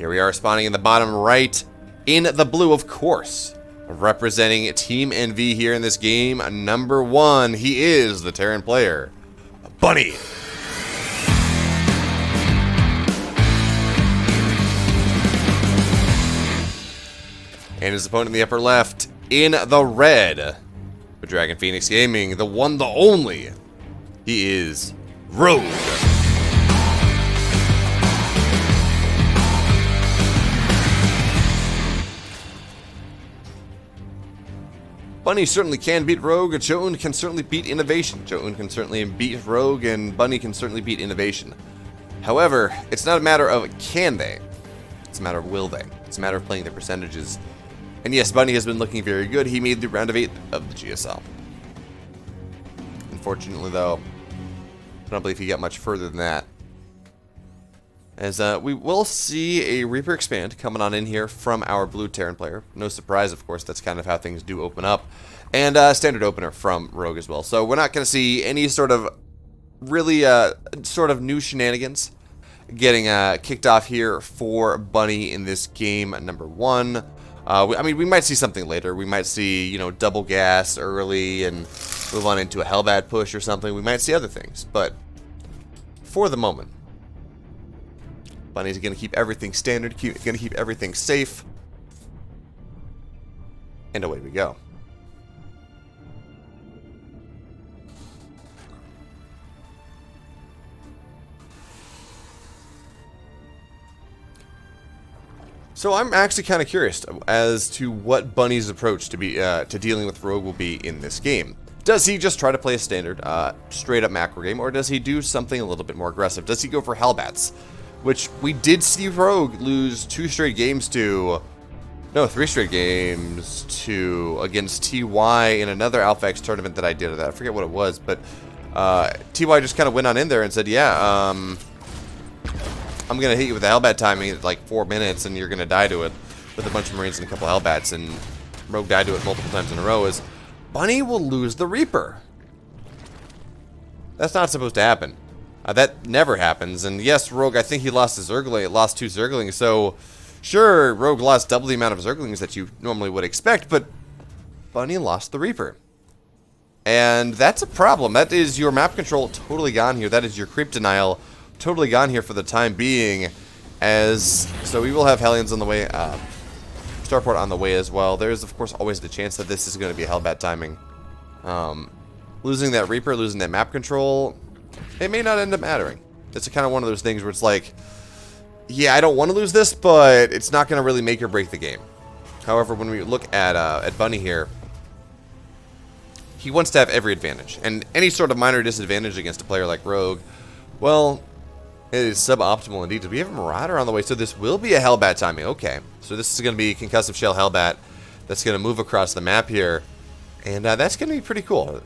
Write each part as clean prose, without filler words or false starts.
Here we are spawning in the bottom right, in the blue, of course. Representing Team NV here in this game, number 1, he is the Terran player, Bunny. And his opponent in the upper left, in the red, for Dragon Phoenix Gaming, the one, the only, he is Ro8. Bunny certainly can beat Rogue, Ro8 can certainly beat Innovation. Ro8 can certainly beat Rogue, and Bunny can certainly beat Innovation. However, it's not a matter of can they, it's a matter of will they. It's a matter of playing the percentages. And yes, Bunny has been looking very good. He made the round of 8 of the GSL. Unfortunately, though, I don't believe he got much further than that. As we will see a Reaper expand coming on in here from our blue Terran player. No surprise, of course, that's kind of how things do open up. And standard opener from Rogue as well. So we're not going to see any sort of really sort of new shenanigans getting kicked off here for Bunny in this game number 1. I mean, we might see something later. We might see, you know, double gas early and move on into a Hellbat push or something. We might see other things. But for the moment, Bunny's going to keep everything standard, going to keep everything safe. And away we go. So I'm actually kind of curious as to what Bunny's approach to dealing with Rogue will be in this game. Does he just try to play a standard, straight up macro game, or does he do something a little bit more aggressive? Does he go for Hellbats? Which we did see Rogue lose 3 straight games to against TY in another AlphaX tournament that I did. I forget what it was, but TY just kind of went on in there and said, yeah, I'm going to hit you with the Hellbat timing at like 4 minutes, and you're going to die to it with a bunch of Marines and a couple Hellbats, and Rogue died to it multiple times in a row. Is Bunny will lose the Reaper. That's not supposed to happen. That never happens. And yes, Rogue, I think he lost his Zergling, lost 2 Zerglings, so sure, Rogue lost double the amount of Zerglings that you normally would expect, but Bunny lost the Reaper. And that's a problem. That is your map control totally gone here. That is your creep denial totally gone here for the time being. So we will have Hellions on the way, Starport on the way as well. There is, of course, always the chance that this is going to be Hellbat timing. Losing that Reaper, losing that map control, it may not end up mattering. It's kind of one of those things where it's like, yeah, I don't want to lose this, but it's not going to really make or break the game. However, when we look at Bunny here, he wants to have every advantage. And any sort of minor disadvantage against a player like Rogue, well, it is suboptimal indeed. We have a Marauder on the way, so this will be a Hellbat timing. Okay, so this is going to be Concussive Shell Hellbat that's going to move across the map here. And that's going to be pretty cool.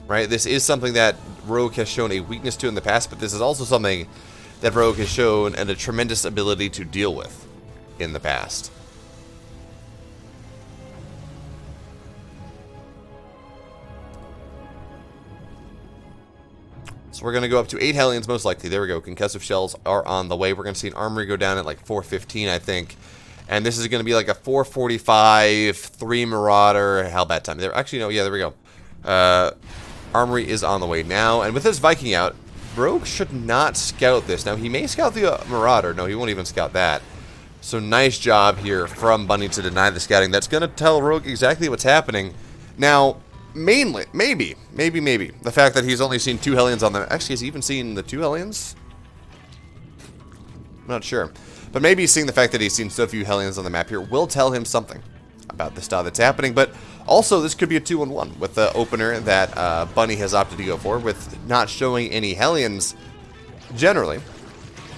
Right, this is something that Rogue has shown a weakness to in the past, but this is also something that Rogue has shown a tremendous ability to deal with in the past. So we're going to go up to 8 Hellions most likely. There we go. Concussive Shells are on the way. We're going to see an Armory go down at like 415, I think. And this is going to be like a 445, 3 Marauder Hellbat time. Actually, no, yeah, there we go. Armory is on the way now, and with his Viking out, Rogue should not scout this. Now, he may scout the Marauder. No, he won't even scout that. So, nice job here from Bunny to deny the scouting. That's going to tell Rogue exactly what's happening. Now, mainly, maybe, the fact that he's only seen 2 Hellions on the... Actually, has he even seen the 2 Hellions? I'm not sure. But maybe seeing the fact that he's seen so few Hellions on the map here will tell him something about the style that's happening. But also, this could be a 2-on-1 with the opener that Bunny has opted to go for, with not showing any Hellions. Generally,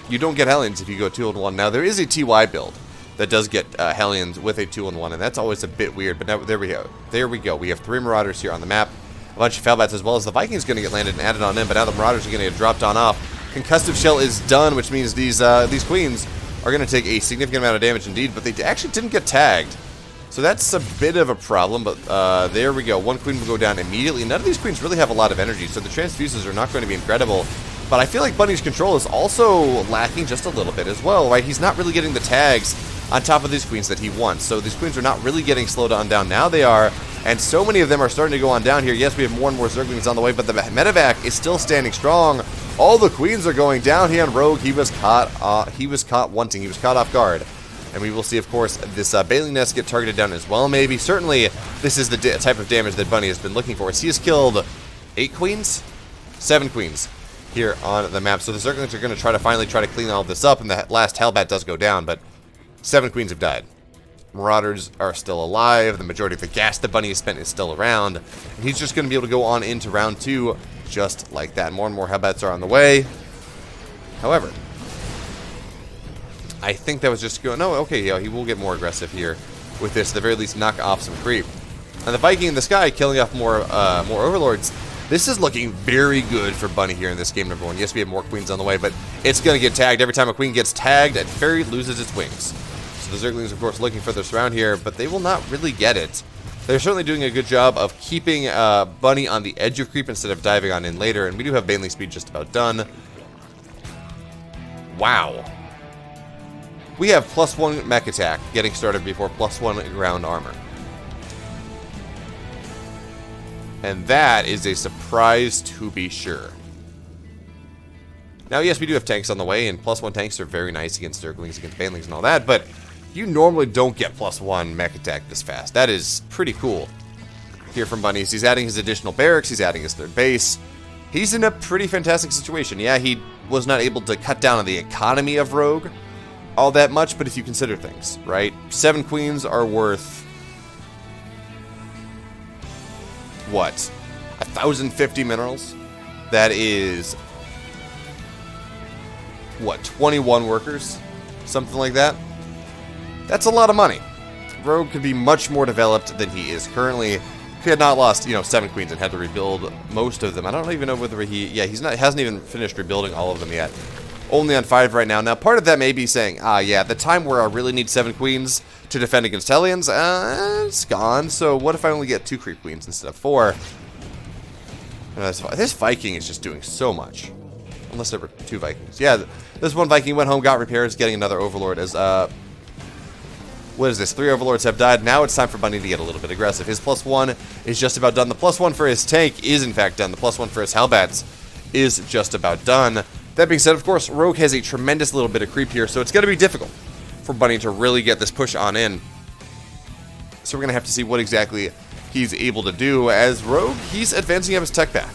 you don't get Hellions if you go 2-on-1. Now, there is a TY build that does get Hellions with a 2-on-1, and that's always a bit weird. But now, there we go. There we go. We have 3 Marauders here on the map, a bunch of Hellbats, as well as the Viking's going to get landed and added on in, but now the Marauders are going to get dropped on off. Concussive Shell is done, which means these Queens are going to take a significant amount of damage indeed, but they actually didn't get tagged. So that's a bit of a problem, but there we go. 1 Queen will go down immediately. None of these Queens really have a lot of energy, so the transfuses are not going to be incredible. But I feel like Bunny's control is also lacking just a little bit as well, right? He's not really getting the tags on top of these queens that he wants. So these queens are not really getting slowed on down. Now they are, and so many of them are starting to go on down here. Yes, we have more and more Zerglings on the way, but the medevac is still standing strong. All the queens are going down here on Rogue. He was caught wanting. He was caught off guard. And we will see, of course, this Bailey Nest get targeted down as well, maybe. Certainly, this is the type of damage that Bunny has been looking for. He has killed 8 queens? 7 queens here on the map. So the Zerglings are going to try to clean all this up, and the last Hellbat does go down, but 7 queens have died. Marauders are still alive. The majority of the gas that Bunny has spent is still around. And he's just going to be able to go on into round 2 just like that. More and more Hellbats are on the way. However, I think that was just going... No, okay, yeah, he will get more aggressive here with this. At the very least, knock off some creep. And the Viking in the sky killing off more Overlords. This is looking very good for Bunny here in this game, number 1. Yes, we have more queens on the way, but it's going to get tagged. Every time a queen gets tagged, a fairy loses its wings. So the Zerglings, of course, looking for this round here, but they will not really get it. They're certainly doing a good job of keeping Bunny on the edge of creep instead of diving on in later, and we do have Bailey speed just about done. Wow. We have +1 mech attack getting started before +1 ground armor. And that is a surprise to be sure. Now, yes, we do have tanks on the way, and +1 tanks are very nice against Zerglings, against Banelings, and all that, but you normally don't get +1 mech attack this fast. That is pretty cool here from Bunny. He's adding his additional barracks, he's adding his 3rd base. He's in a pretty fantastic situation. Yeah, he was not able to cut down on the economy of Rogue all that much, but if you consider things, right? 7 queens are worth... what? 1,050 minerals? That is... what, 21 workers? Something like that? That's a lot of money. Rogue could be much more developed than he is currently. If he had not lost, 7 queens and had to rebuild most of them. I don't even know whether he... yeah, hasn't even finished rebuilding all of them yet. Only on 5 right now. Now, part of that may be saying, yeah, the time where I really need 7 queens to defend against Hellions, it's gone. So what if I only get 2 creep queens instead of 4? This Viking is just doing so much. Unless there were 2 Vikings. Yeah, this one Viking went home, got repairs, getting another Overlord as, what is this? 3 Overlords have died. Now it's time for Bunny to get a little bit aggressive. His +1 is just about done. The +1 for his tank is, in fact, done. The +1 for his Hellbats is just about done. That being said, of course, Rogue has a tremendous little bit of creep here, so it's going to be difficult for Bunny to really get this push on in. So we're going to have to see what exactly he's able to do. As Rogue, he's advancing up his tech path.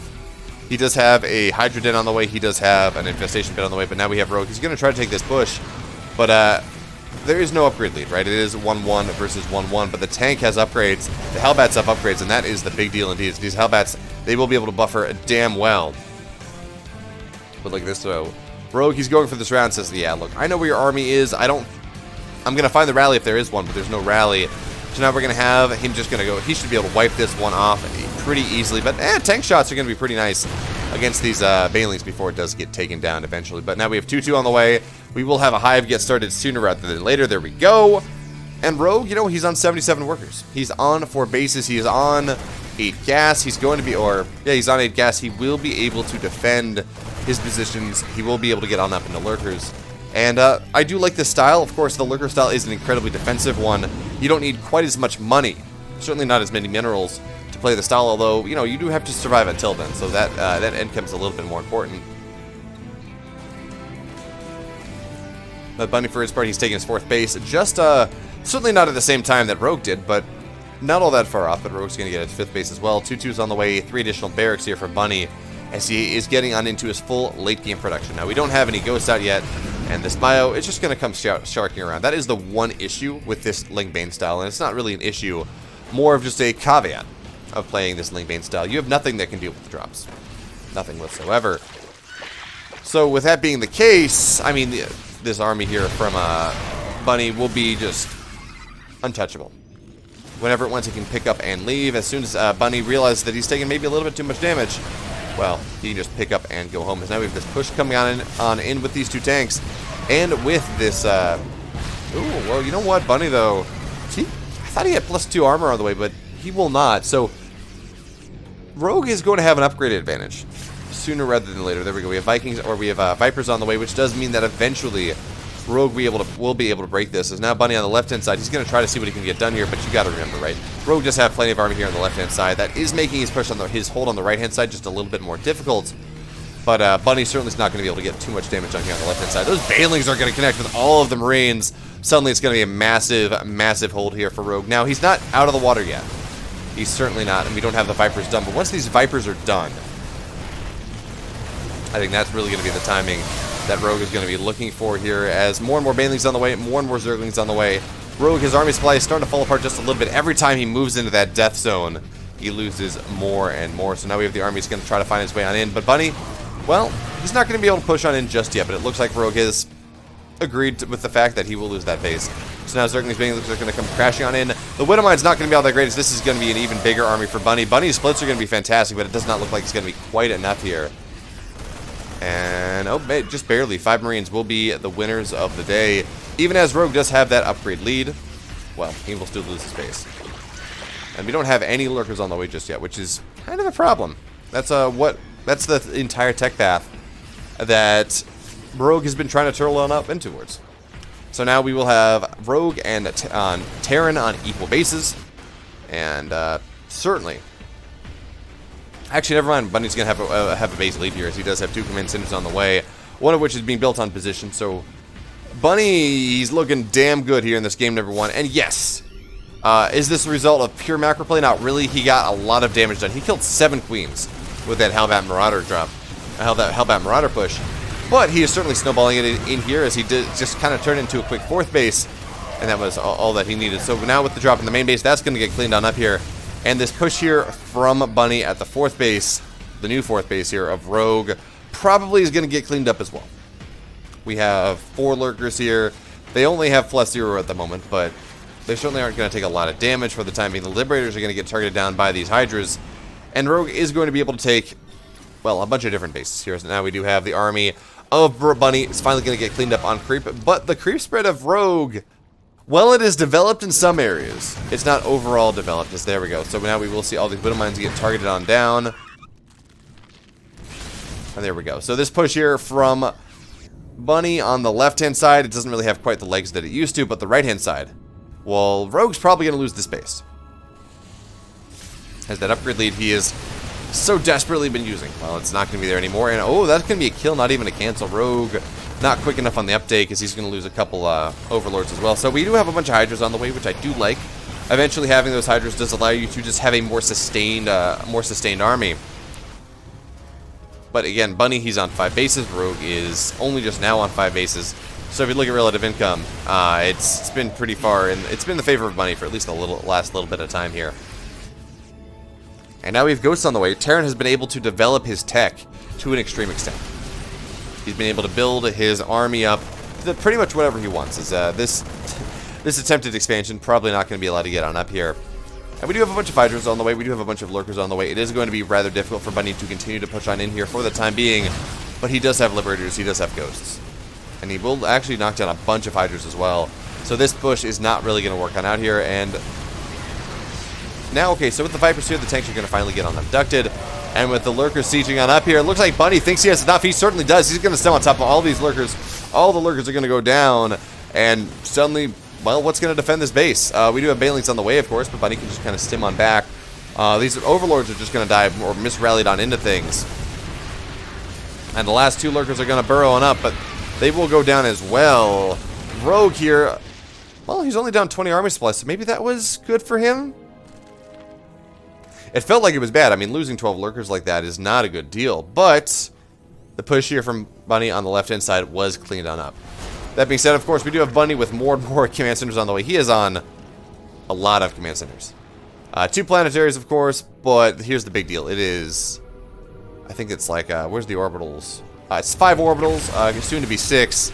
He does have a Hydra Den on the way. He does have an Infestation Pit on the way, but now we have Rogue. He's going to try to take this push, but there is no upgrade lead, right? It is 1-1 versus 1-1, but the tank has upgrades. The Hellbats have upgrades, and that is the big deal indeed. These Hellbats, they will be able to buffer damn well. But look at this though. Rogue, he's going for this round, says, yeah, look, I know where your army is. I'm going to find the rally if there is one, but there's no rally. So now we're going to have him just going to go. He should be able to wipe this one off pretty easily. But tank shots are going to be pretty nice against these Banelings before it does get taken down eventually. But now we have 2-2 on the way. We will have a hive get started sooner rather than later. There we go. And Rogue, he's on 77 workers. He's on 4 bases. He is on 8 gas. He's going to be, he's on 8 gas. He will be able to defend his positions. He will be able to get on up into lurkers. And I do like this style. Of course, the lurker style is an incredibly defensive one. You don't need quite as much money, certainly not as many minerals to play the style, although, you do have to survive until then, so that end comes a little bit more important. But Bunny, for his part, he's taking his 4th base. Just, certainly not at the same time that Rogue did, but not all that far off. But Rogue's going to get his 5th base as well. 2-2's on the way. 3 additional barracks here for Bunny as he is getting on into his full late-game production. Now, we don't have any ghosts out yet, and this bio, it's just going to come sharking around. That is the one issue with this Lingbane style, and it's not really an issue, more of just a caveat of playing this Lingbane style. You have nothing that can deal with the drops. Nothing whatsoever. So, with that being the case, I mean, this army here from Bunny will be just untouchable. Whenever it wants, he can pick up and leave. As soon as Bunny realizes that he's taking maybe a little bit too much damage, well, he can just pick up and go home. Because now we have this push coming on in with these 2 tanks. And with this... ooh, well, you know what? Bunny, though... I thought he had +2 armor on the way, but he will not. So, Rogue is going to have an upgraded advantage. sooner rather than later. There we go. We have Vikings, or we have Vipers on the way, which does mean that eventually Rogue will be able to break this. As now Bunny on the left-hand side, he's going to try to see what he can get done here, but you got to remember, right? Rogue does have plenty of army here on the left-hand side. That is making his push on his hold on the right-hand side just a little bit more difficult. But Bunny certainly is not going to be able to get too much damage on here on the left-hand side. Those Banelings are going to connect with all of the Marines. Suddenly it's going to be a massive, massive hold here for Rogue. Now, he's not out of the water yet. He's certainly not, and we don't have the Vipers done. But once these Vipers are done, I think that's really going to be the timing that Rogue is going to be looking for here, as more and more Banelings on the way, more and more Zerglings on the way. Rogue, his army supply is starting to fall apart just a little bit. Every time he moves into that death zone, he loses more and more. So now we have the army is going to try to find his way on in. But Bunny, well, he's not going to be able to push on in just yet, but it looks like Rogue has agreed with the fact that he will lose that base. So now Zerglings Banelings are going to come crashing on in. The Widowmine's not going to be all that great, as this is going to be an even bigger army for Bunny. Bunny's splits are going to be fantastic, but it does not look like it's going to be quite enough here. And, oh, just barely. 5 Marines will be the winners of the day. Even as Rogue does have that upgrade lead, well, he will still lose his base. And we don't have any lurkers on the way just yet, which is kind of a problem. That's that's the entire tech path that Rogue has been trying to turtle on up in towards. So now we will have Rogue and Terran on equal bases. And certainly... Actually, never mind. Bunny's going to have a base lead here, as he does have 2 command centers on the way, one of which is being built on position. So Bunny, he's looking damn good here in this game number 1. And yes, is this a result of pure macro play? Not really. He got a lot of damage done. He killed 7 queens with that Hellbat Marauder drop, that Hellbat Marauder push. But he is certainly snowballing it in here, as he did just kind of turn into a quick 4th base, and that was all that he needed. So now with the drop in the main base, that's going to get cleaned on up here. And this push here from Bunny at the 4th base, the new 4th base here of Rogue, probably is going to get cleaned up as well. We have 4 lurkers here. They only have +0 at the moment, but they certainly aren't going to take a lot of damage for the time being. The Liberators are going to get targeted down by these Hydras, and Rogue is going to be able to take, well, a bunch of different bases here. So now we do have the army of Bunny. It's finally going to get cleaned up on creep, but the creep spread of Rogue, well, it is developed in some areas. It's not overall developed. Just there we go. So now we will see all these Widowmines get targeted on down. And there we go. So this push here from Bunny on the left-hand side, it doesn't really have quite the legs that it used to, but the right-hand side, well, Rogue's probably going to lose this base. Has that upgrade lead he is so desperately been using. Well, it's not going to be there anymore. And, oh, that's going to be a kill, not even a cancel. Rogue not quick enough on the update, as he's going to lose a couple Overlords as well. So we do have a bunch of Hydras on the way, which I do like. Eventually having those Hydras does allow you to just have a more sustained army. But again, Bunny, he's on 5 bases. Rogue is only just now on 5 bases. So if you look at relative income, it's been pretty far, and it's been in the favor of Bunny for at least last little bit of time here. And now we have Ghosts on the way. Terran has been able to develop his tech to an extreme extent. He's been able to build his army up to pretty much whatever he wants. This attempted expansion probably not going to be allowed to get on up here. And we do have a bunch of Hydras on the way. We do have a bunch of Lurkers on the way. It is going to be rather difficult for Bunny to continue to push on in here for the time being. But he does have Liberators. He does have Ghosts. And he will actually knock down a bunch of Hydras as well. So this push is not really going to work on out here. And now, okay, so with the Vipers here, the tanks are going to finally get on abducted. And with the Lurkers sieging on up here, it looks like Bunny thinks he has enough. He certainly does. He's going to stay on top of all these Lurkers. All the Lurkers are going to go down. And suddenly, well, what's going to defend this base? We do have Banelings on the way, of course, but Bunny can just kind of stim on back. These Overlords are just going to die or misrallied on into things. And the last 2 Lurkers are going to burrow on up, but they will go down as well. Rogue here, well, he's only down 20 army supplies, so maybe that was good for him? It felt like it was bad. I mean, losing 12 Lurkers like that is not a good deal, but the push here from Bunny on the left-hand side was cleaned on up. That being said, of course, we do have Bunny with more and more command centers on the way. He is on a lot of command centers. 2 planetaries, of course, but here's the big deal. It is, I think it's like, where's the orbitals? It's 5 orbitals, soon to be 6.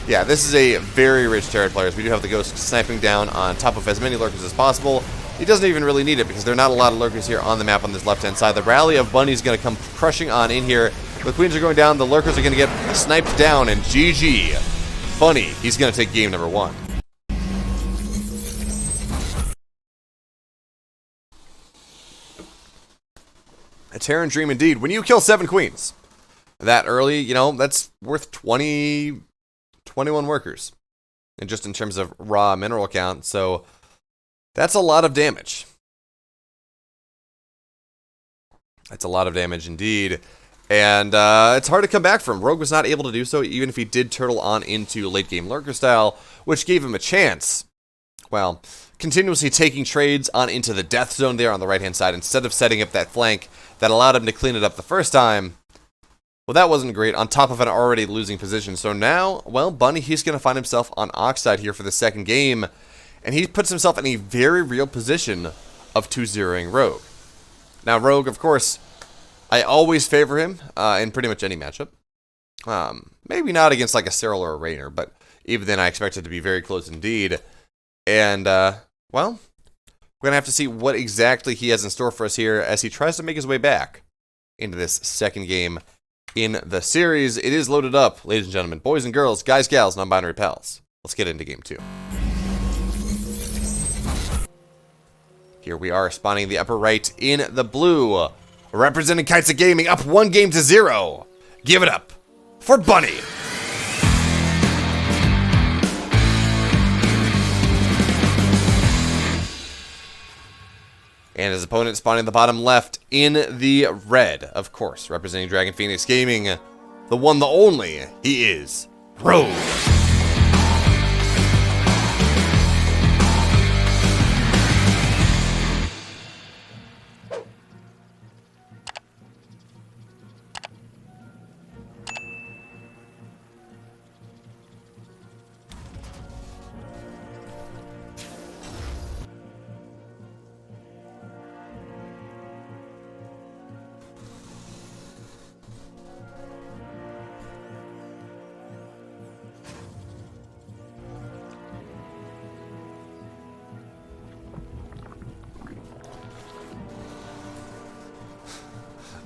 Yeah, this is a very rich Terran players. We do have the Ghost sniping down on top of as many Lurkers as possible. He doesn't even really need it because there are not a lot of Lurkers here on the map on this left-hand side. The rally of Bunny is going to come crushing on in here. The Queens are going down. The Lurkers are going to get sniped down, and GG. Bunny, he's going to take game number 1. Terran dream indeed. When you kill 7 queens that early, you know, that's worth 21 workers. And just in terms of raw mineral count, so that's a lot of damage. That's a lot of damage indeed. And it's hard to come back from. Rogue was not able to do so, even if he did turtle on into late game lurker style, which gave him a chance. Well, continuously taking trades on into the death zone there on the right-hand side, instead of setting up that flank that allowed him to clean it up the first time. Well, that wasn't great, on top of an already losing position. So now, well, Bunny, he's going to find himself on Oxide here for the second game, and he puts himself in a very real position of 2-0ing Rogue. Now, Rogue, of course, I always favor him in pretty much any matchup. Maybe not against like a Cyril or a Raynor, but even then I expect it to be very close indeed. And, well, we're going to have to see what exactly he has in store for us here as he tries to make his way back into this second game in the series. It is loaded up, ladies and gentlemen, boys and girls, guys, gals, non-binary pals. Let's get into game 2. Here we are, spawning the upper right in the blue. Representing Kites of Gaming, up 1-0. Give it up for Bunny. And his opponent spawning the bottom left in the red, of course, representing Dragon Phoenix Gaming. The one, the only, he is Ro8.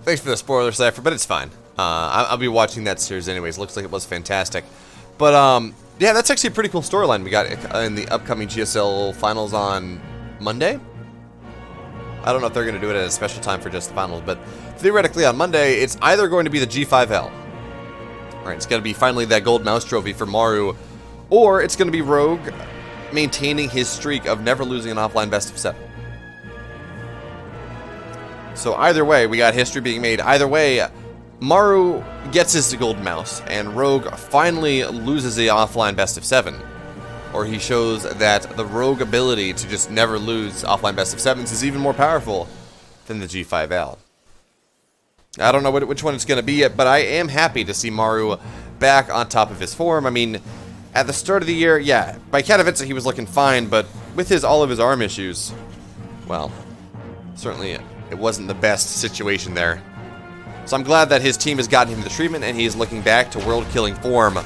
Thanks for the spoiler, Cypher, but it's fine. I'll be watching that series anyways. Looks like it was fantastic. But, yeah, that's actually a pretty cool storyline we got in the upcoming GSL finals on Monday. I don't know if they're going to do it at a special time for just the finals, but theoretically on Monday, it's either going to be the G5L. Right, it's going to be finally that gold mouse trophy for Maru, or it's going to be Rogue maintaining his streak of never losing an offline best of 7. So either way, we got history being made. Either way, Maru gets his gold mouse, and Rogue finally loses the offline best of 7. Or he shows that the Rogue ability to just never lose offline best of 7s is even more powerful than the G5L. I don't know which one it's going to be yet, but I am happy to see Maru back on top of his form. I mean, at the start of the year, yeah, by Katowice he was looking fine, but with all of his arm issues, well, certainly it wasn't the best situation there. So I'm glad that his team has gotten him the treatment and he is looking back to world-killing form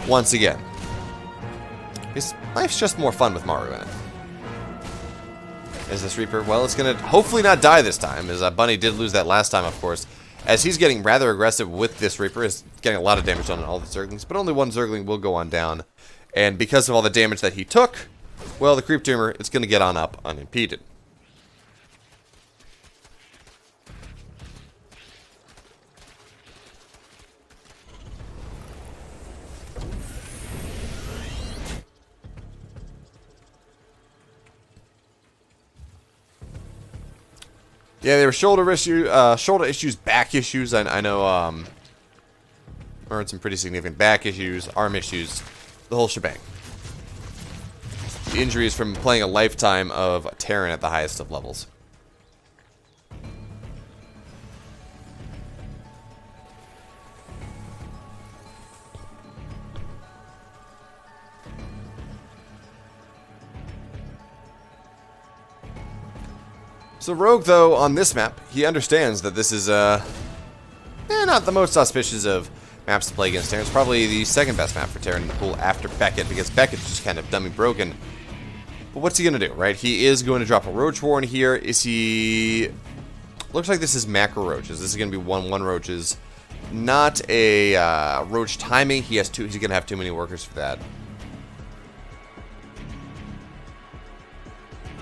once again. His life's just more fun with Maru in it. Is this Reaper? Well, it's going to hopefully not die this time, as Bunny did lose that last time, of course. As he's getting rather aggressive with this Reaper, is getting a lot of damage on all the Zerglings, but only one Zergling will go on down. And because of all the damage that he took, well, the Creep Tumor is going to get on up unimpeded. Yeah, there were shoulder issues, back issues. I know, or some pretty significant back issues, arm issues, the whole shebang. The injuries from playing a lifetime of Terran at the highest of levels. So Rogue, though, on this map, he understands that this is, not the most auspicious of maps to play against Terran. It's probably the second best map for Terran in the pool after Beckett, because Beckett's just kind of dummy broken. But what's he going to do, right? He is going to drop a Roach Warren here. Is he... Looks like this is macro roaches. This is going to be 1-1 roaches. Not a roach timing. He's going to have too many workers for that.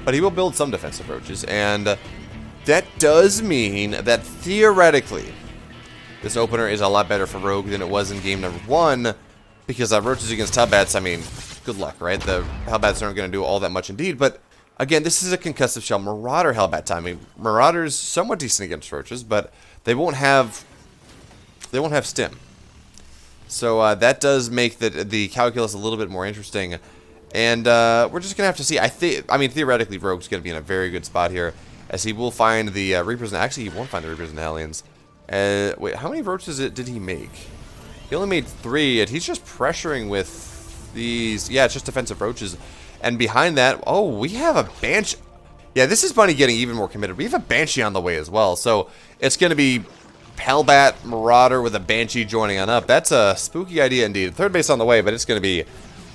But he will build some defensive roaches, and that does mean that theoretically, this opener is a lot better for Rogue than it was in game number 1, because roaches against Hellbats, I mean, good luck, right? The Hellbats aren't going to do all that much indeed, but again, this is a concussive shell Marauder Hellbat timing. Marauder's somewhat decent against roaches, but they won't have stim. So that does make the calculus a little bit more interesting. And we're just going to have to see. I mean, theoretically, Rogue's going to be in a very good spot here, as he will find the Reapers. And actually, he won't find the Reapers and Hellions. Wait, how many roaches did he make? He only made 3, and he's just pressuring with these. Yeah, it's just defensive roaches. And behind that, oh, we have a Banshee. Yeah, this is Bunny getting even more committed. We have a Banshee on the way as well. So it's going to be Hellbat, Marauder with a Banshee joining on up. That's a spooky idea indeed. Third base on the way, but it's going to be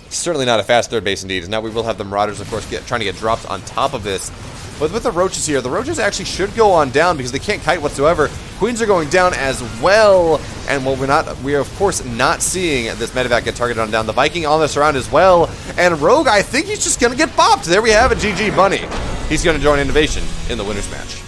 certainly not a fast third base indeed. Now we will have the Marauders, of course, trying to get dropped on top of this. But with the roaches here, the roaches actually should go on down because they can't kite whatsoever. Queens are going down as well. And what we are of course not seeing this medevac get targeted on down. The Viking on the surround as well. And Rogue, I think he's just going to get bopped. There we have it. GG Bunny. He's going to join Innovation in the winners match.